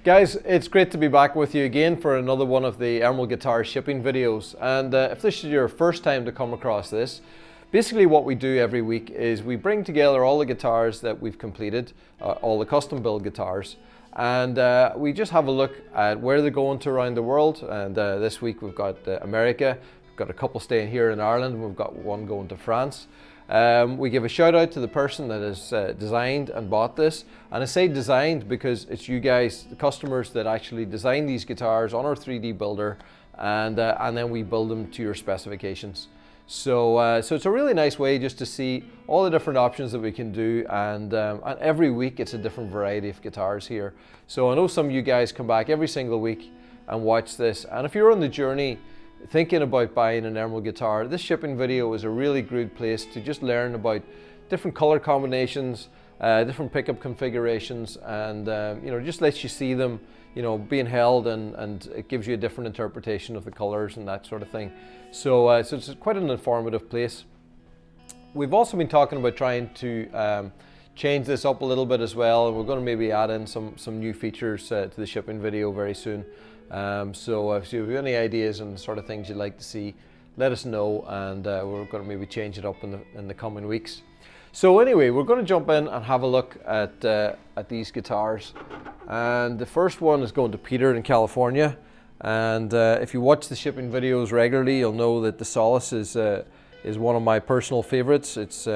Guys, it's great to be back with you again for another one of the Emerald Guitar shipping videos. And if this is your first time to come across this, basically what we do every week is we bring together all the guitars that we've completed, all the custom build guitars, and we just have a look at where they're going to around the world. And this week we've got America, we've got a couple staying here in Ireland, and we've got one going to France. We give a shout out to the person that has designed and bought this, and I say designed because it's you guys, the customers, that actually design these guitars on our 3D builder, and then we build them to your specifications. So it's a really nice way just to see all the different options that we can do, and every week it's a different variety of guitars here. So I know some of you guys come back every single week and watch this, and if you're on the journey thinking about buying an Emerald guitar, this shipping video is a really good place to just learn about different color combinations, different pickup configurations, and just lets you see them being held, and it gives you a different interpretation of the colors and that sort of thing. So it's quite an informative place. We've also been talking about trying to change this up a little bit as well, and we're going to maybe add in some new features to the shipping video very soon. So if you have any ideas and the sort of things you'd like to see, let us know, and we're going to maybe change it up in the coming weeks. So anyway, we're going to jump in and have a look at these guitars, and the first one is going to Peter in California. And if you watch the shipping videos regularly, you'll know that the Solace is one of my personal favorites. It's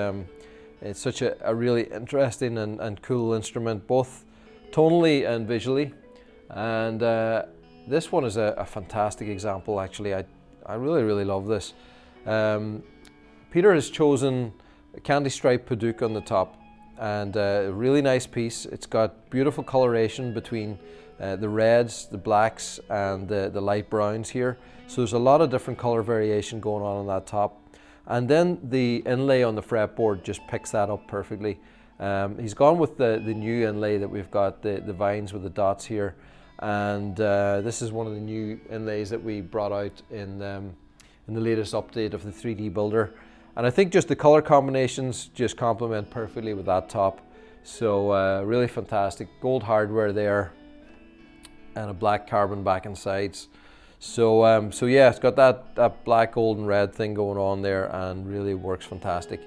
such a really interesting and cool instrument, both tonally and visually, and this one is a fantastic example. Actually, I really love this. Peter has chosen a candy stripe Paduke on the top, and a really nice piece. It's got beautiful coloration between the reds, the blacks, and the light browns here. So there's a lot of different color variation going on that top. And then the inlay on the fretboard just picks that up perfectly. He's gone with the new inlay that we've got, the vines with the dots here. And this is one of the new inlays that we brought out in the latest update of the 3D builder, and I think just the color combinations just complement perfectly with that top. So really fantastic. Gold hardware there and a black carbon back and sides. So yeah, it's got that black, gold and red thing going on there, and really works fantastic.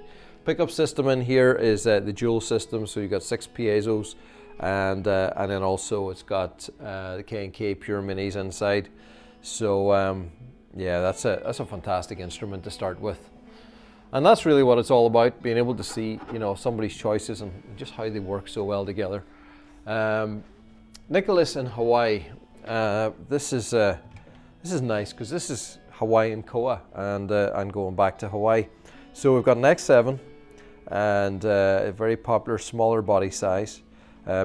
Pickup system in here is the dual system, so you've got 6 piezos. And then also it's got the K&K Pure Minis inside. So yeah, that's a fantastic instrument to start with, and that's really what it's all about, being able to see somebody's choices and just how they work so well together. Nicholas in Hawaii. This is nice because this is Hawaiian koa, and I'm going back to Hawaii. So we've got an X7 and a very popular smaller body size.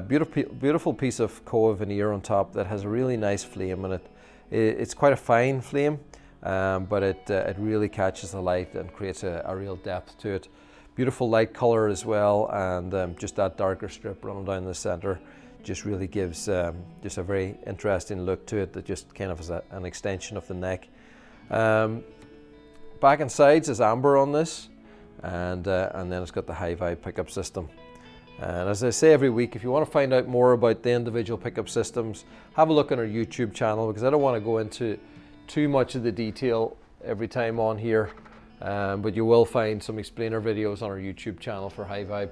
Beautiful piece of koa veneer on top that has a really nice flame in it. It's quite a fine flame, but it really catches the light and creates a real depth to it. Beautiful light color as well, and just that darker strip running down the center just really gives just a very interesting look to it, that just kind of is an extension of the neck. Back and sides is amber on this, and then it's got the high vibe pickup system. And as I say every week, if you want to find out more about the individual pickup systems, have a look on our YouTube channel, because I don't want to go into too much of the detail every time on here, but you will find some explainer videos on our YouTube channel for high vibe.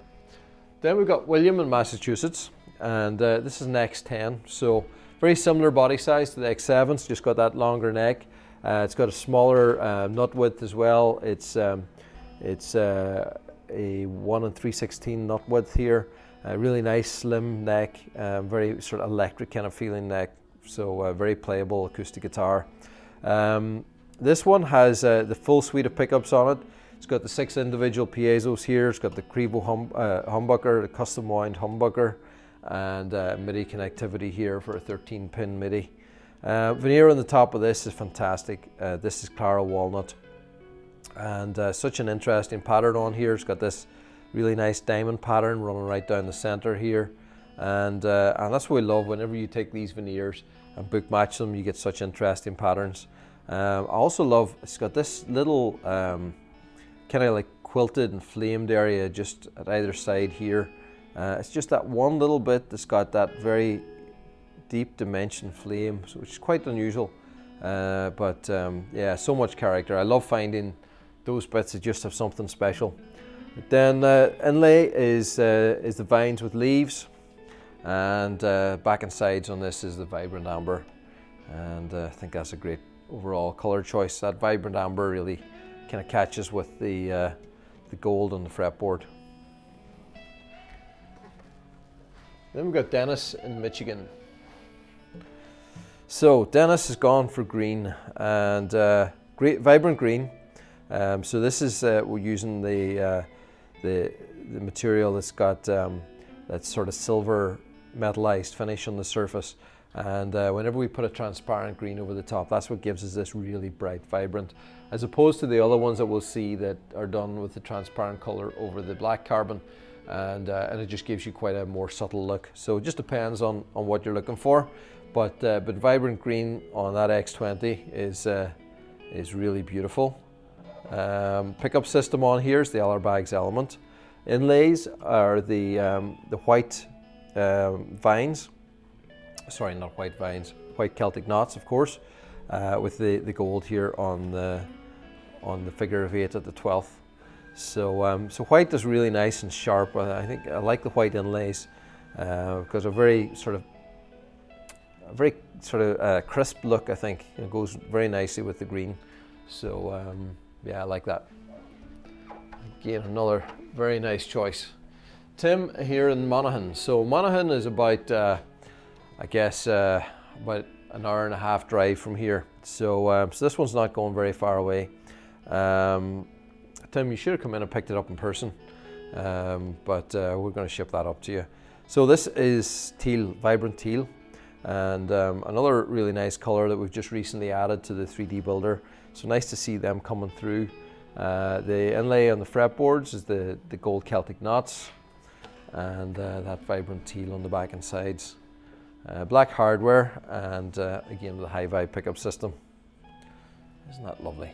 Then we've got William in Massachusetts, and this is an X10, so very similar body size to the X7, it's just got that longer neck. It's got a smaller nut width as well. It's a 1 3/16 nut width here. A really nice slim neck, very sort of electric kind of feeling neck. So very playable acoustic guitar. This one has the full suite of pickups on it. It's got the 6 individual piezos here. It's got the Crevo humbucker, the custom wound humbucker, and MIDI connectivity here for a 13-pin MIDI. Veneer on the top of this is fantastic. This is Clara Walnut. And such an interesting pattern on here. It's got this really nice diamond pattern running right down the center here, and that's what we love. Whenever you take these veneers and book match them, you get such interesting patterns. I also love, it's got this little kind of like quilted and flamed area just at either side here. It's just that one little bit that's got that very deep dimension flame, which is quite unusual. Yeah, so much character. I love finding those bits that just have something special. Then inlay is the vines with leaves, and back and sides on this is the vibrant amber, and I think that's a great overall color choice. That vibrant amber really kind of catches with the gold on the fretboard. Then we've got Dennis in Michigan. So Dennis has gone for green, and great vibrant green. So this is we're using the material that's got that sort of silver metallized finish on the surface, and whenever we put a transparent green over the top, that's what gives us this really bright, vibrant, as opposed to the other ones that we'll see that are done with the transparent color over the black carbon, and it just gives you quite a more subtle look. So it just depends on what you're looking for, but vibrant green on that X20 is really beautiful. Pickup system on here is the Allerbags Element. Inlays are the white vines, sorry, not white vines, white Celtic knots, of course, with the gold here on the figure of 8 at the 12th. So white is really nice and sharp. I think I like the white inlays because a very sort of crisp look. I think it goes very nicely with the green. So yeah, I like that. Again, another very nice choice. Tim here in Monahan. So Monahan is about, I guess, about an hour and a half drive from here. So this one's not going very far away. Tim, you should have come in and picked it up in person, but we're going to ship that up to you. So this is teal, vibrant teal, and another really nice color that we've just recently added to the 3D builder. So nice to see them coming through. The inlay on the fretboards is the gold Celtic knots, and that vibrant teal on the back and sides. Black hardware, and again the high vibe pickup system. Isn't that lovely?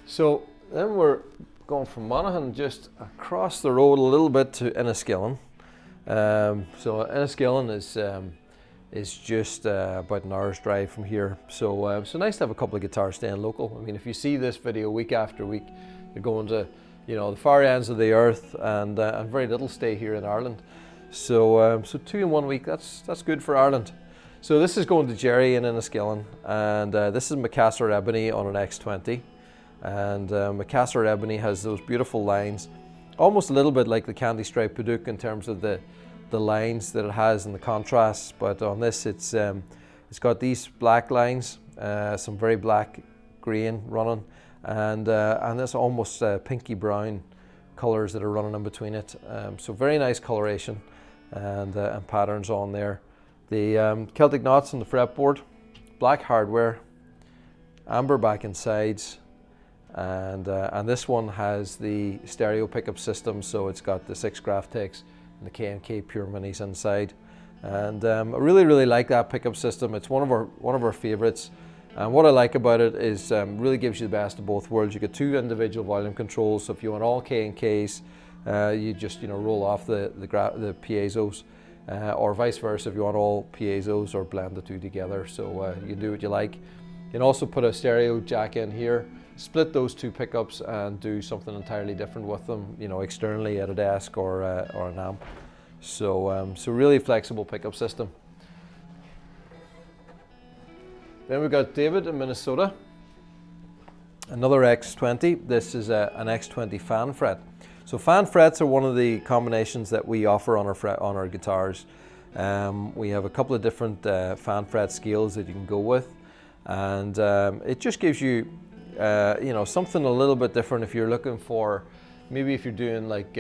So then we're going from Monahan just across the road a little bit to Enniskillen. So Enniskillen is just about an hour's drive from here. So so nice to have a couple of guitars staying local. I mean, if you see this video week after week, you're going to, you know, the far ends of the earth, and very little stay here in Ireland. So so 2 in 1 week, that's good for Ireland. So this is going to Jerry in Enniskillen, and this is Macassar ebony on an X20. And Macassar ebony has those beautiful lines, almost a little bit like the candy stripe Padauk in terms of the lines that it has and the contrasts. But on this, it's got these black lines, some very black grain running, and this almost pinky brown colors that are running in between it. So very nice coloration and patterns on there. The Celtic knots on the fretboard, black hardware, amber back and sides. And this one has the stereo pickup system, so it's got the 6 Graphtechs and the K&K Pure Minis inside. And I really like that pickup system. It's one of our favorites. And what I like about it is really gives you the best of both worlds. You get 2 individual volume controls, so if you want all K&Ks, you just roll off the piezos, or vice versa if you want all piezos, or blend the 2 together. So you can do what you like. You can also put a stereo jack in here, split those 2 pickups and do something entirely different with them, externally at a desk or an amp. So so really flexible pickup system. Then we've got David in Minnesota. Another X20. This is an X20 fan fret. So fan frets are one of the combinations that we offer on our guitars. We have a couple of different fan fret scales that you can go with, and it just gives you something a little bit different if you're looking for, maybe if you're doing like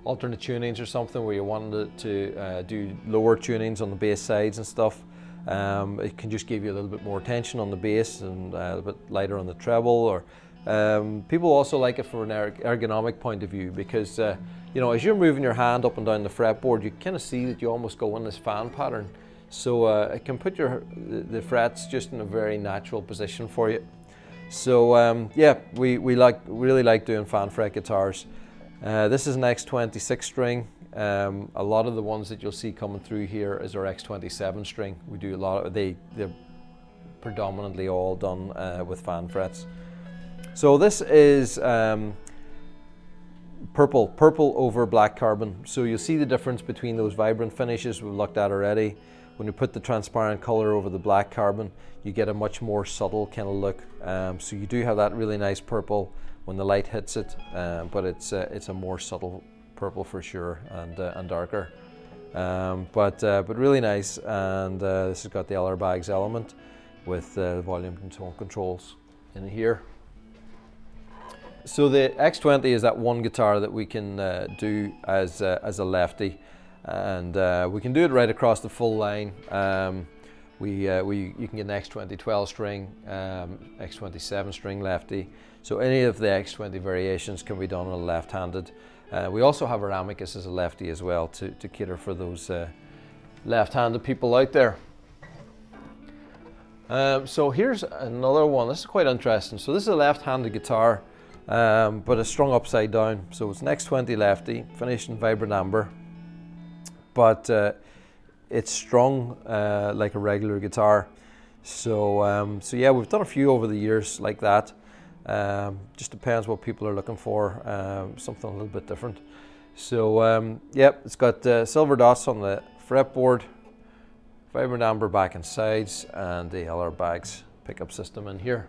alternate tunings or something where you want to do lower tunings on the bass sides and stuff. It can just give you a little bit more tension on the bass and a little bit lighter on the treble. Or people also like it from an ergonomic point of view, because as you're moving your hand up and down the fretboard, you kind of see that you almost go in this fan pattern. So it can put the frets just in a very natural position for you. So yeah, we really like doing fan fret guitars. This is an X20 6-string. A lot of the ones that you'll see coming through here is our X20 7-string. We do a lot of, they're predominantly all done with fan frets. So this is purple over black carbon. So you'll see the difference between those vibrant finishes we've looked at already. When you put the transparent color over the black carbon, you get a much more subtle kind of look. So you do have that really nice purple when the light hits it, but it's a more subtle purple for sure, and darker. But really nice. And this has got the airbags element with volume and tone controls in here. So the X20 is that one guitar that we can do as a lefty, and we can do it right across the full line. You can get an X20 12-string, X20 7-string lefty. So any of the X20 variations can be done on a left-handed. We also have our amicus as a lefty as well to cater for those left-handed people out there. So here's another one. This is quite interesting. So this is a left-handed guitar, but it's strung upside down. So it's an X20 lefty, finished in vibrant amber, but it's strung like a regular guitar. So yeah, we've done a few over the years like that. Just depends what people are looking for, something a little bit different. So yeah, it's got silver dots on the fretboard, vibrant amber back and sides, and the airbags pickup system in here,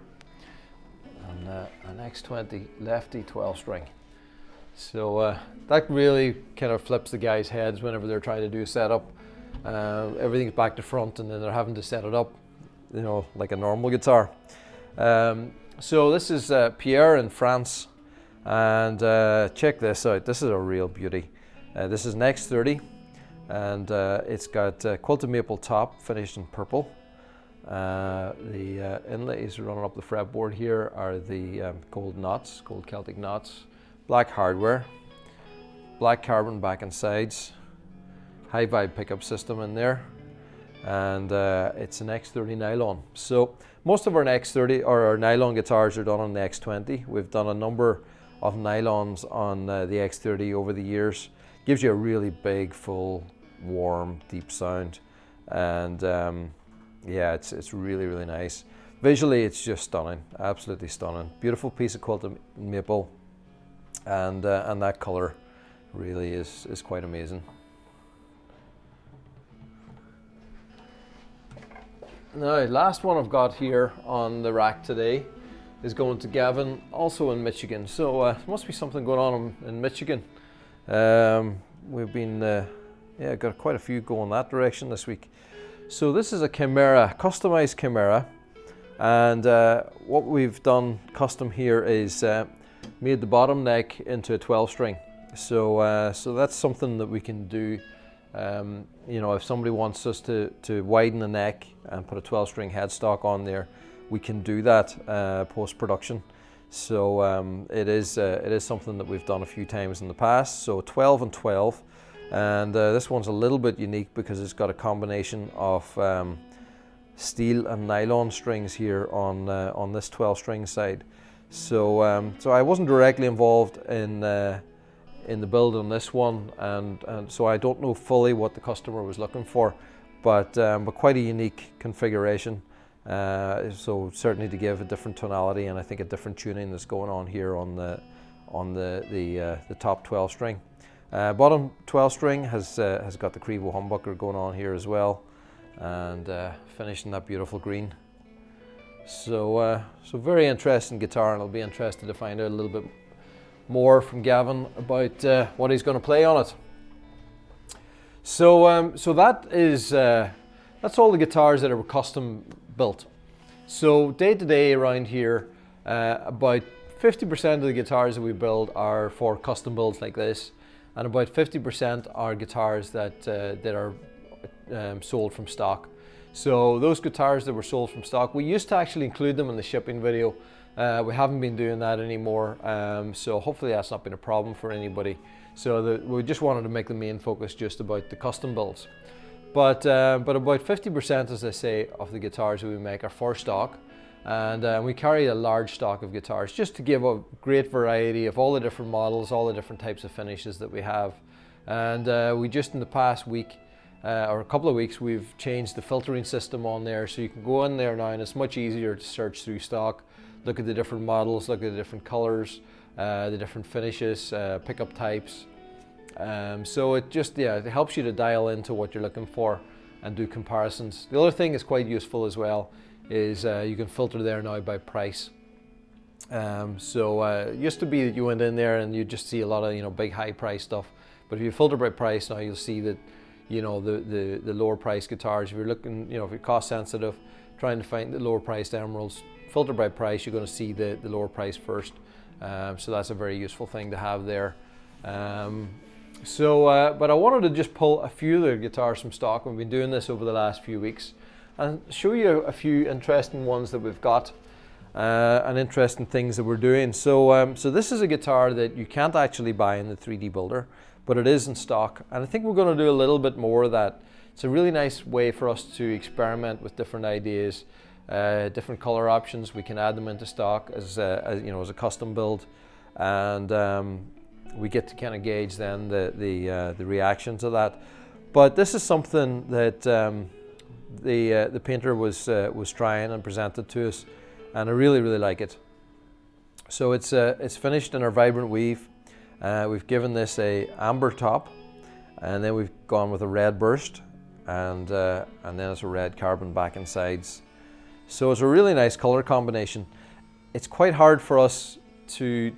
and an X20 Lefty 12-string. So that really kind of flips the guys' heads whenever they're trying to do a setup. Everything's back to front, and then they're having to set it up, you know, like a normal guitar. So this is Pierre in France, and check this out. This is a real beauty. This is an X30, and it's got quilted maple top finished in purple. The inlays running up the fretboard here are the gold knots, gold Celtic knots, black hardware, black carbon back and sides, high vibe pickup system in there, and it's an X30 Nylon. So most of our X30 or our nylon guitars are done on the X20. We've done a number of nylons on the X30 over the years. Gives you a really big, full, warm, deep sound, and yeah, it's really, really nice. Visually, it's just stunning, absolutely stunning. Beautiful piece of quilted maple, and that color really is quite amazing. Now, last one I've got here on the rack today is going to Gavin, also in Michigan. So there must be something going on in Michigan. We've been, yeah, got quite a few going that direction this week. So this is a Chimera, customized Chimera, and what we've done custom here is made the bottom neck into a 12-string. So so that's something that we can do. You know, if somebody wants us to widen the neck and put a 12-string headstock on there, we can do that post-production. So it is something that we've done a few times in the past. So 12 and 12, and this one's a little bit unique because it's got a combination of steel and nylon strings here on this 12-string side. So so I wasn't directly involved in the build on this one, and so I don't know fully what the customer was looking for, but quite a unique configuration. So certainly to give a different tonality, and I think a different tuning that's going on here on the top 12-string. Bottom 12-string has got the Crevo humbucker going on here as well, and finishing that beautiful green. So so very interesting guitar, and I'll be interested to find out a little bit more from Gavin about what he's going to play on it. So so that is that's all the guitars that are custom built. So day to day around here, about 50% of the guitars that we build are for custom builds like this, and about 50% are guitars that are sold from stock. So those guitars that were sold from stock, we used to actually include them in the shipping video. We haven't been doing that anymore, so hopefully that's not been a problem for anybody. So we just wanted to make the main focus just about the custom builds. But about 50%, as I say, of the guitars that we make are for stock, And we carry a large stock of guitars just to give a great variety of all the different models, all the different types of finishes that we have. And we just in the past week or a couple of weeks, we've changed the filtering system on there, so you can go in there now and it's much easier to search through stock, look at the different models, look at the different colors, the different finishes, pickup types. So it just, it helps you to dial into what you're looking for and do comparisons. The other thing is quite useful as well is you can filter there now by price. It used to be that you went in there and you just see a lot of big high price stuff, but if you filter by price now, you'll see that the lower price guitars. If you're looking, if you're cost sensitive, trying to find the lower priced emeralds, filter by price, you're going to see the lower price first. So that's a very useful thing to have there. But I wanted to just pull a few of the guitars from stock. We've been doing this over the last few weeks and show you a few interesting ones that we've got and interesting things that we're doing. So this is a guitar that you can't actually buy in the 3D builder, but it is in stock, and I think we're going to do a little bit more of that. It's a really nice way for us to experiment with different ideas, different color options. We can add them into stock as a custom build, and we get to kind of gauge then the reaction to that. But this is something that the painter was trying and presented to us, and I really like it. So it's finished in our vibrant weave. We've given this a amber top, and then we've gone with a red burst, and then it's a red carbon back and sides. So it's a really nice color combination. It's quite hard for us to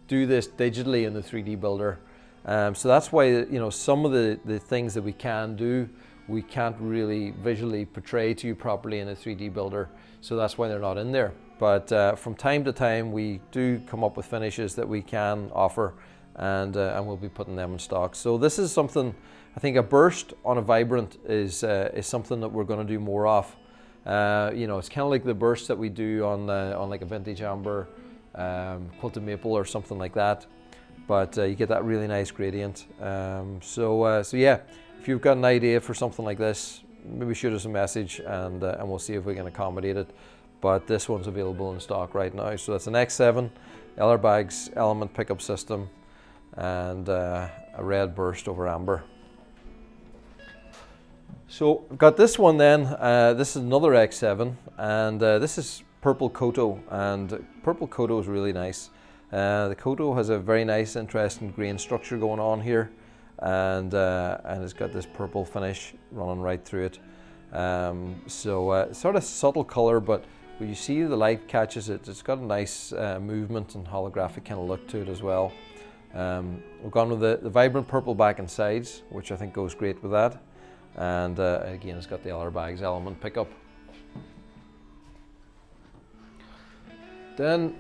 do this digitally in the 3D builder, so that's why some of the things that we can do, we can't really visually portray to you properly in a 3D builder, so that's why they're not in there. But from time to time we do come up with finishes that we can offer, and we'll be putting them in stock. So this is something, I think a burst on a vibrant is something that we're going to do more of. It's kind of like the bursts that we do on like a vintage amber, quilted maple or something like that, but you get that really nice gradient. So yeah, if you've got an idea for something like this, maybe shoot us a message and we'll see if we can accommodate it. But this one's available in stock right now. So that's an X7 bags element pickup system, and a red burst over amber. So I've got this one then. This is another X7, and this is purple Koto, and purple Koto is really nice. The Koto has a very nice, interesting grain structure going on here, and it's got this purple finish running right through it. Sort of subtle color, but when you see the light catches it, it's got a nice movement and holographic kind of look to it as well. We've gone with the vibrant purple back and sides, which I think goes great with that. And again, it's got the bags element pickup. Then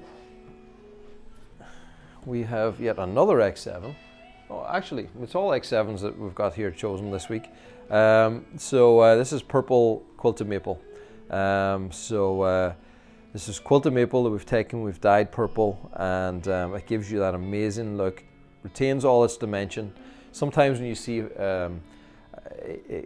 we have yet another X7. Oh, actually, it's all X7s that we've got here chosen this week. This is purple quilted maple. This is quilted maple that we've dyed purple, and it gives you that amazing look, retains all its dimension. Sometimes when you see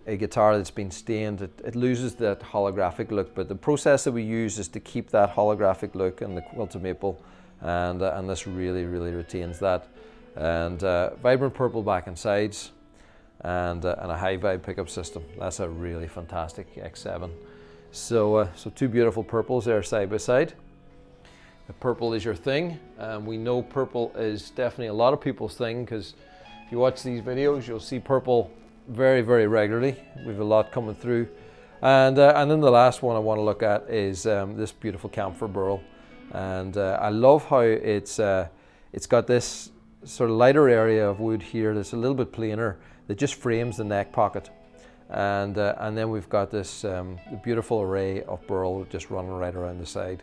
a guitar that's been stained, it loses that holographic look, but the process that we use is to keep that holographic look in the quilted maple, and this really retains that. And vibrant purple back and sides, and a high vibe pickup system. That's a really fantastic X7. So two beautiful purples there side by side. If purple is your thing, we know purple is definitely a lot of people's thing, because if you watch these videos, you'll see purple very regularly. We have a lot coming through. And then the last one I want to look at is this beautiful camphor Burl. And I love how it's got this sort of lighter area of wood here that's a little bit plainer, that just frames the neck pocket. And then we've got this beautiful array of Burl just running right around the side.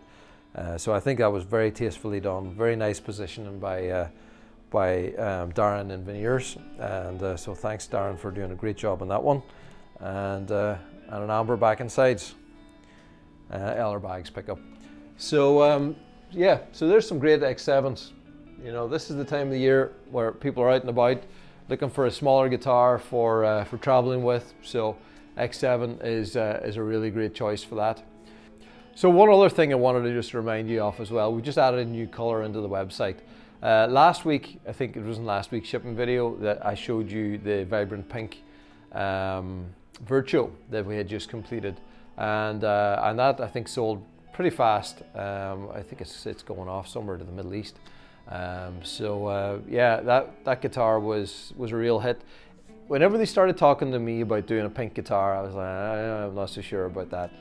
So I think that was very tastefully done, very nice positioning by Darren in Veneers, and so thanks Darren for doing a great job on that one. And an amber back and sides, bags pickup. So so there's some great X7s. This is the time of the year where people are out and about looking for a smaller guitar for traveling with. So X7 is a really great choice for that. So one other thing I wanted to just remind you of as well, we just added a new color into the website. Last week, I think it was in last week's shipping video that I showed you the vibrant pink Virtuo that we had just completed, and that I think sold pretty fast. I think it's going off somewhere to the Middle East. Yeah, that guitar was a real hit. Whenever they started talking to me about doing a pink guitar, I was like, I'm not so sure about that.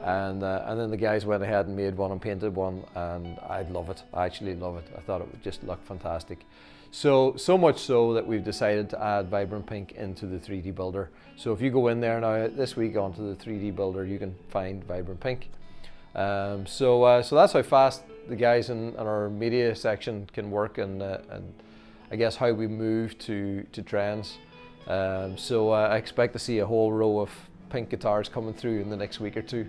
And then the guys went ahead and made one and painted one, and I love it. I actually love it. I thought it would just look fantastic. So much so that we've decided to add vibrant pink into the 3D builder. So if you go in there now this week onto the 3D builder, you can find vibrant pink. So that's how fast the guys in our media section can work, and I guess how we move to trends. I expect to see a whole row of pink guitars coming through in the next week or two.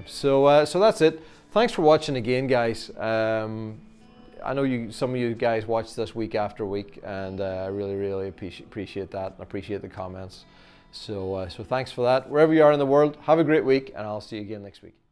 So that's it. Thanks for watching again, guys. I know some of you guys watch this week after week, and I really appreciate that, and appreciate the comments. So thanks for that. Wherever you are in the world, have a great week, and I'll see you again next week.